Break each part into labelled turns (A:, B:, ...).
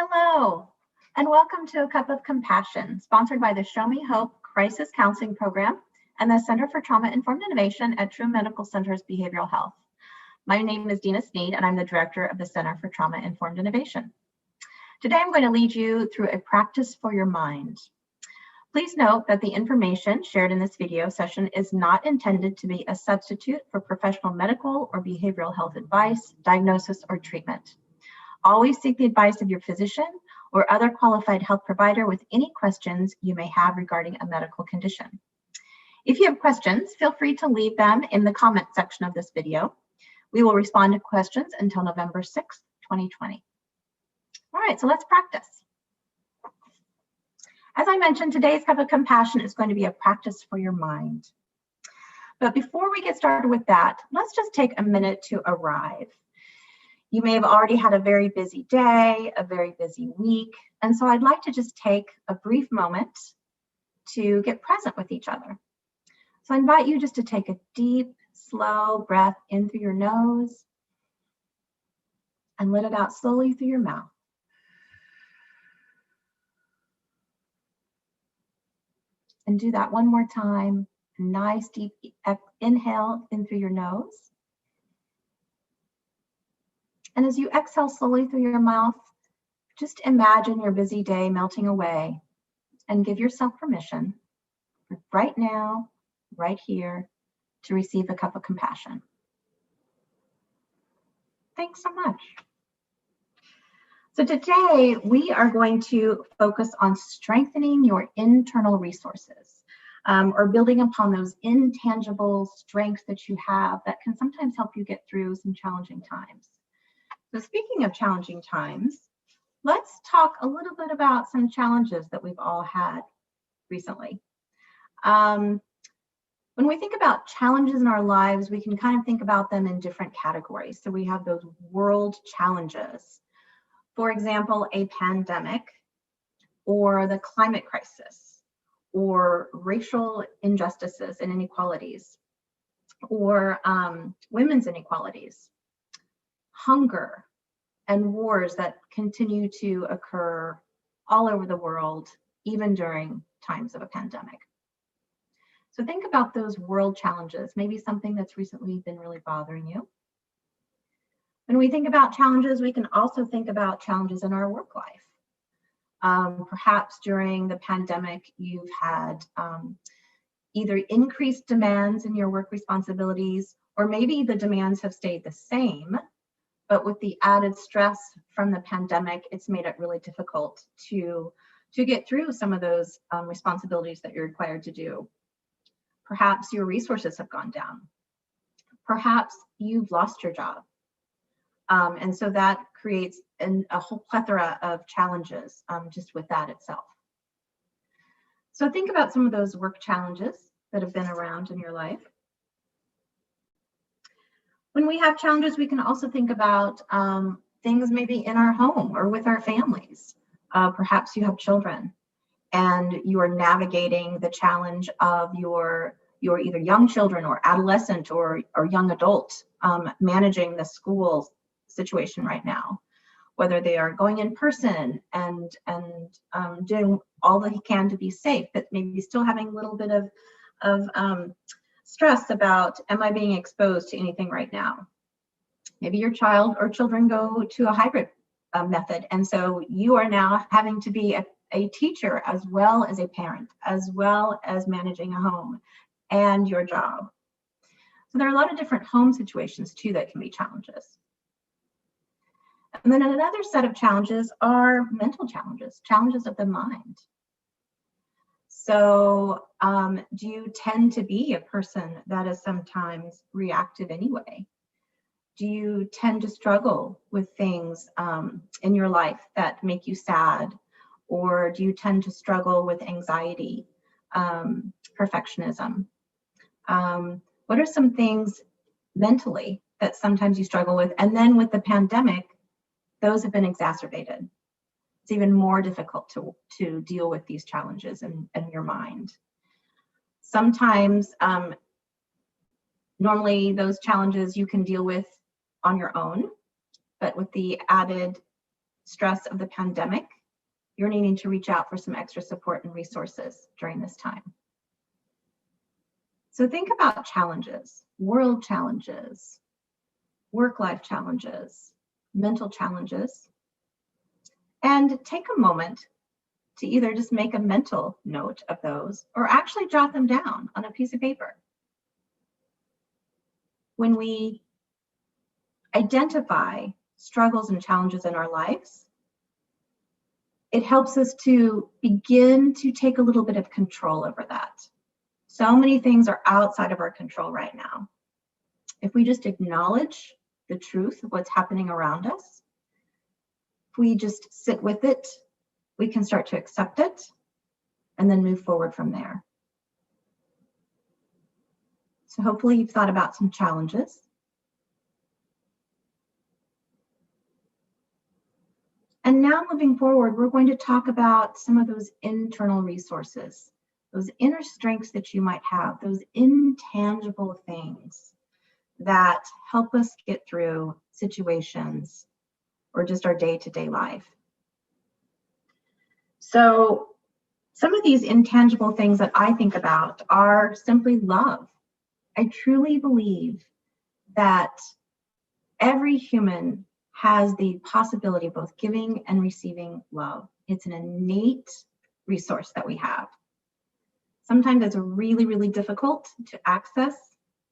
A: Hello, and welcome to A Cup of Compassion, sponsored by the Show Me Hope Crisis Counseling Program and the Center for Trauma-Informed Innovation at True Medical Centers Behavioral Health. My name is Dena Sneed, and I'm the Director of the Center for Trauma-Informed Innovation. Today, I'm going to lead you through a practice for your mind. Please note that the information shared in this video session is not intended to be a substitute for professional medical or behavioral health advice, diagnosis, or treatment. Always seek the advice of your physician or other qualified health provider with any questions you may have regarding a medical condition. If you have questions, feel free to leave them in the comment section of this video. We will respond to questions until November 6th, 2020. All right, so let's practice. As I mentioned, today's Cup of Compassion is going to be a practice for your mind. But before we get started with that, let's just take a minute to arrive. You may have already had a very busy day, a very busy week, and so I'd like to just take a brief moment to get present with each other. So I invite you just to take a deep, slow breath in through your nose and let it out slowly through your mouth. And do that one more time. A nice deep inhale in through your nose. And as you exhale slowly through your mouth, just imagine your busy day melting away and give yourself permission right now, right here, to receive a cup of compassion. Thanks so much. So today we are going to focus on strengthening your internal resources or building upon those intangible strengths that you have that can sometimes help you get through some challenging times. So speaking of challenging times, let's talk a little bit about some challenges that we've all had recently. When we think about challenges in our lives, we can kind of think about them in different categories. So we have those world challenges. For example, a pandemic, or the climate crisis, or racial injustices and inequalities, or women's inequalities, hunger, and wars that continue to occur all over the world, even during times of a pandemic. So think about those world challenges, maybe something that's recently been really bothering you. When we think about challenges, we can also think about challenges in our work life. Perhaps during the pandemic, you've had either increased demands in your work responsibilities, or maybe the demands have stayed the same, but with the added stress from the pandemic, it's made it really difficult to get through some of those responsibilities that you're required to do. Perhaps your resources have gone down. Perhaps you've lost your job. And so that creates a whole plethora of challenges just with that itself. So think about some of those work challenges that have been around in your life. When we have challenges, we can also think about things maybe in our home or with our families. Perhaps you have children and you are navigating the challenge of your either young children or adolescent or young adult managing the school situation right now, whether they are going in person and doing all that he can to be safe, but maybe still having a little bit of stress about, am I being exposed to anything right now? Maybe your child or children go to a hybrid method, and so you are now having to be a teacher as well as a parent, as well as managing a home and your job. So there are a lot of different home situations too that can be challenges. And then another set of challenges are mental challenges, challenges of the mind. So do you tend to be a person that is sometimes reactive anyway? Do you tend to struggle with things in your life that make you sad? Or do you tend to struggle with anxiety, perfectionism? What are some things mentally that sometimes you struggle with? And then with the pandemic, those have been exacerbated. It's even more difficult to deal with these challenges in your mind. Sometimes, normally those challenges you can deal with on your own, but with the added stress of the pandemic, you're needing to reach out for some extra support and resources during this time. So think about challenges, world challenges, work-life challenges, mental challenges, and take a moment to either just make a mental note of those or actually jot them down on a piece of paper. When we identify struggles and challenges in our lives, it helps us to begin to take a little bit of control over that. So many things are outside of our control right now. If we just acknowledge the truth of what's happening around us, if we just sit with it, we can start to accept it and then move forward from there. So hopefully you've thought about some challenges. And now moving forward, we're going to talk about some of those internal resources, those inner strengths that you might have, those intangible things that help us get through situations or just our day-to-day life. So some of these intangible things that I think about are simply love. I truly believe that every human has the possibility of both giving and receiving love. It's an innate resource that we have. Sometimes it's really, really difficult to access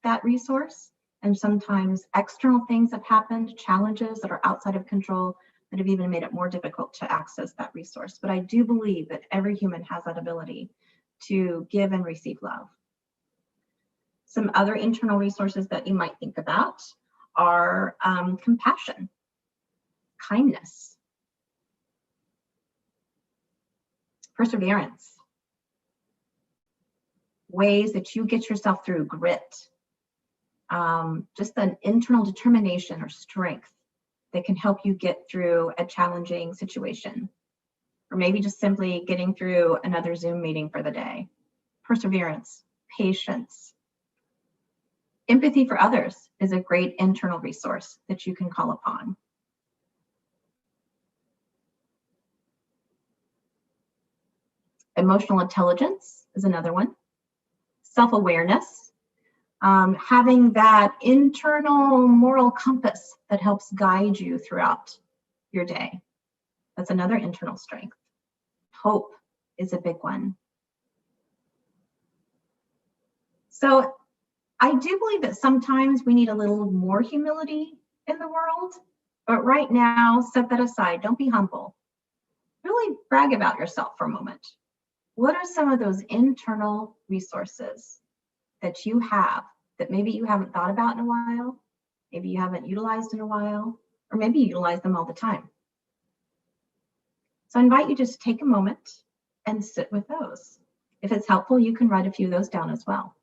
A: that resource. And sometimes external things have happened, challenges that are outside of control that have even made it more difficult to access that resource. But I do believe that every human has that ability to give and receive love. Some other internal resources that you might think about are compassion, kindness, perseverance, ways that you get yourself through, grit, just an internal determination or strength that can help you get through a challenging situation, or maybe just simply getting through another Zoom meeting for the day. Perseverance, patience. Empathy for others is a great internal resource that you can call upon. Emotional intelligence is another one. Self-awareness, having that internal moral compass that helps guide you throughout your day. That's another internal strength. Hope is a big one. So I do believe that sometimes we need a little more humility in the world, but right now, set that aside. Don't be humble. Really brag about yourself for a moment. What are some of those internal resources that you have that maybe you haven't thought about in a while, maybe you haven't utilized in a while, or maybe you utilize them all the time? So I invite you to just take a moment and sit with those. If it's helpful, you can write a few of those down as well.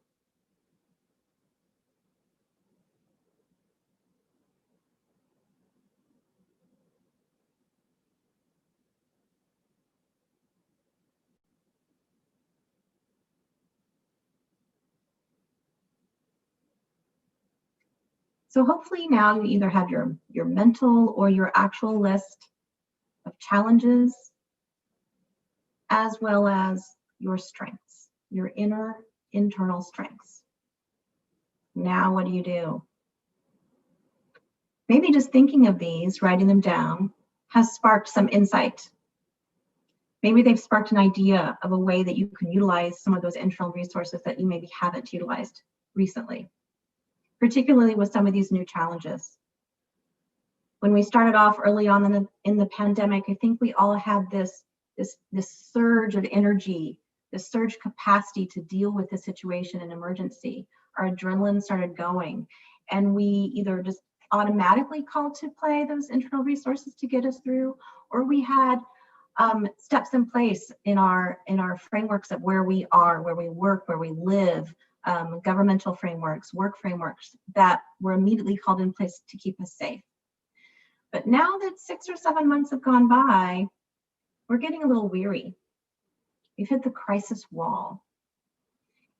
A: So hopefully now you either have your mental or your actual list of challenges, as well as your strengths, your internal strengths. Now what do? Maybe just thinking of these, writing them down, has sparked some insight. Maybe they've sparked an idea of a way that you can utilize some of those internal resources that you maybe haven't utilized recently, particularly with some of these new challenges. When we started off early on in the pandemic, I think we all had this surge of energy, this surge capacity to deal with the situation and emergency. Our adrenaline started going, and we either just automatically called to play those internal resources to get us through, or we had steps in place in our frameworks of where we are, where we work, where we live, governmental frameworks, work frameworks that were immediately called in place to keep us safe. But now that 6 or 7 months have gone by, we're getting a little weary. We've hit the crisis wall.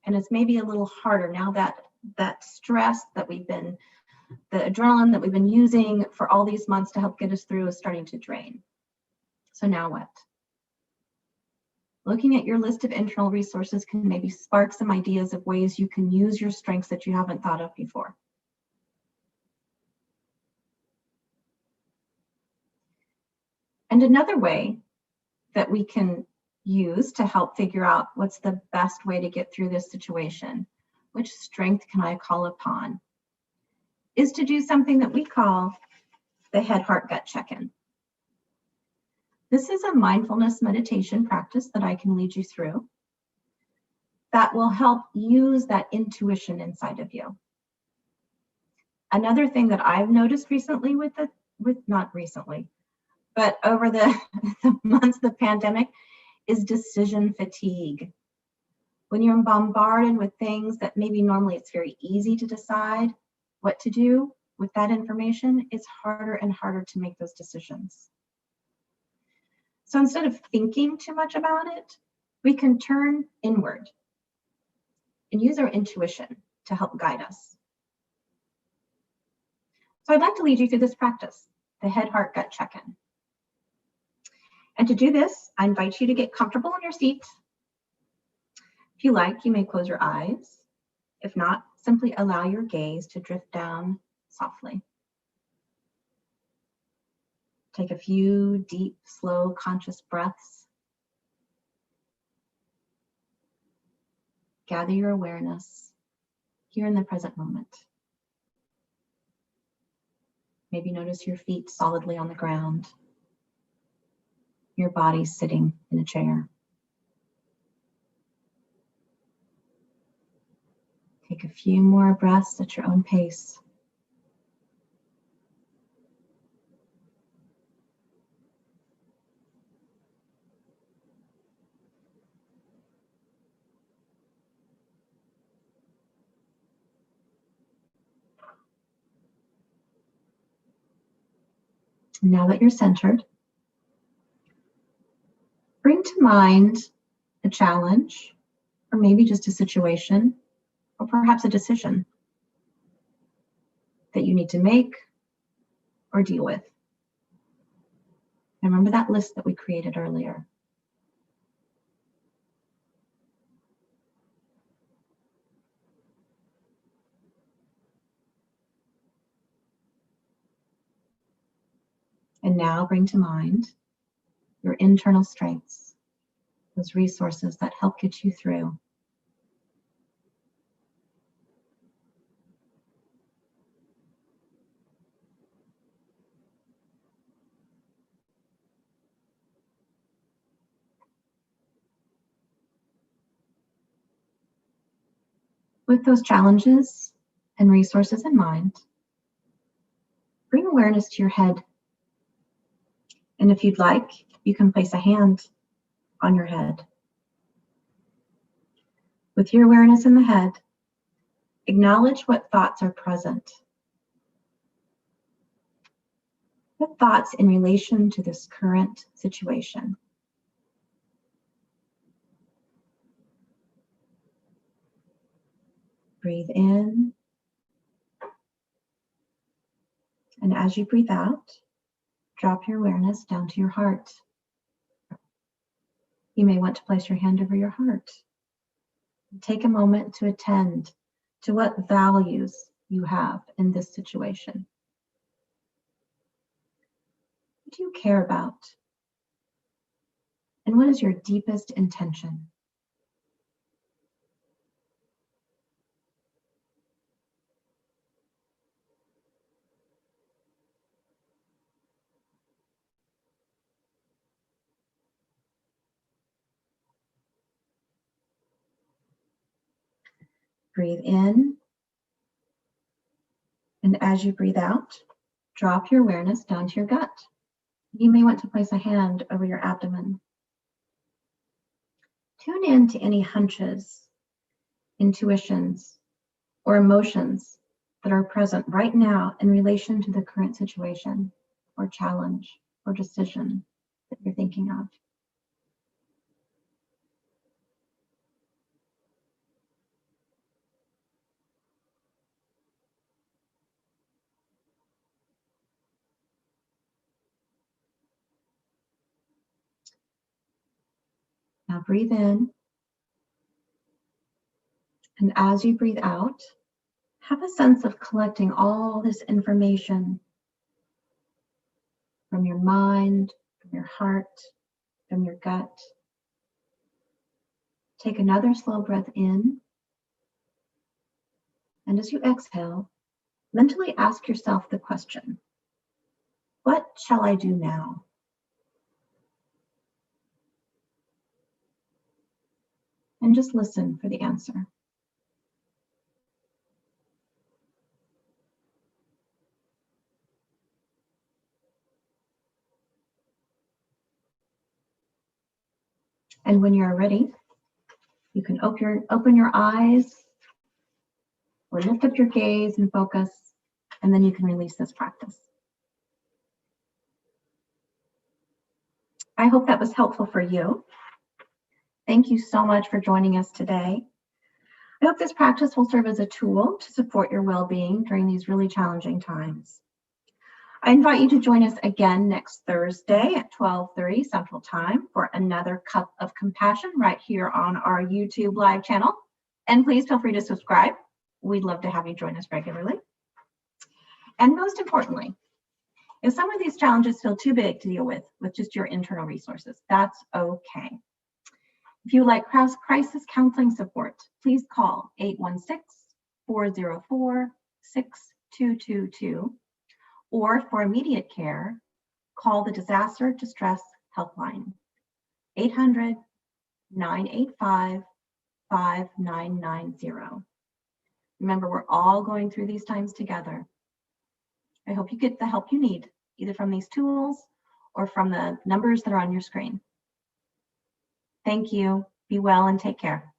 A: And it's maybe a little harder now that stress that the adrenaline that we've been using for all these months to help get us through is starting to drain. So now what? Looking at your list of internal resources can maybe spark some ideas of ways you can use your strengths that you haven't thought of before. And another way that we can use to help figure out what's the best way to get through this situation, which strength can I call upon, is to do something that we call the head, heart, gut check-in. This is a mindfulness meditation practice that I can lead you through that will help use that intuition inside of you. Another thing that I've noticed recently not recently, but over the months of the pandemic, is decision fatigue. When you're bombarded with things that maybe normally it's very easy to decide what to do with that information, it's harder and harder to make those decisions. So instead of thinking too much about it, we can turn inward and use our intuition to help guide us. So I'd like to lead you through this practice, the head, heart, gut check-in. And to do this, I invite you to get comfortable in your seat. If you like, you may close your eyes. If not, simply allow your gaze to drift down softly. Take a few deep, slow, conscious breaths. Gather your awareness here in the present moment. Maybe notice your feet solidly on the ground, your body sitting in a chair. Take a few more breaths at your own pace. Now that you're centered, bring to mind a challenge, or maybe just a situation, or perhaps a decision that you need to make or deal with. Remember that list that we created earlier. And now bring to mind your internal strengths, those resources that help get you through. With those challenges and resources in mind, bring awareness to your head. And if you'd like, you can place a hand on your head. With your awareness in the head, acknowledge what thoughts are present. What thoughts in relation to this current situation? Breathe in. And as you breathe out, drop your awareness down to your heart. You may want to place your hand over your heart. Take a moment to attend to what values you have in this situation. What do you care about? And what is your deepest intention? Breathe in. And as you breathe out, drop your awareness down to your gut. You may want to place a hand over your abdomen. Tune in to any hunches, intuitions, or emotions that are present right now in relation to the current situation or challenge or decision that you're thinking of. breathe in. And as you breathe out, have a sense of collecting all this information from your mind, from your heart, from your gut. Take another slow breath in. And as you exhale, mentally ask yourself the question, what shall I do now? And just listen for the answer. And when you're ready, you can open your eyes or lift up your gaze and focus, and then you can release this practice. I hope that was helpful for you. Thank you so much for joining us today. I hope this practice will serve as a tool to support your well-being during these really challenging times. I invite you to join us again next Thursday at 12:30 Central Time for another Cup of Compassion right here on our YouTube live channel. And please feel free to subscribe. We'd love to have you join us regularly. And most importantly, if some of these challenges feel too big to deal with just your internal resources, that's okay. If you would like crisis counseling support, please call 816-404-6222, or for immediate care, call the Disaster Distress Helpline, 800-985-5990. Remember, we're all going through these times together. I hope you get the help you need, either from these tools or from the numbers that are on your screen. Thank you. Be well and take care.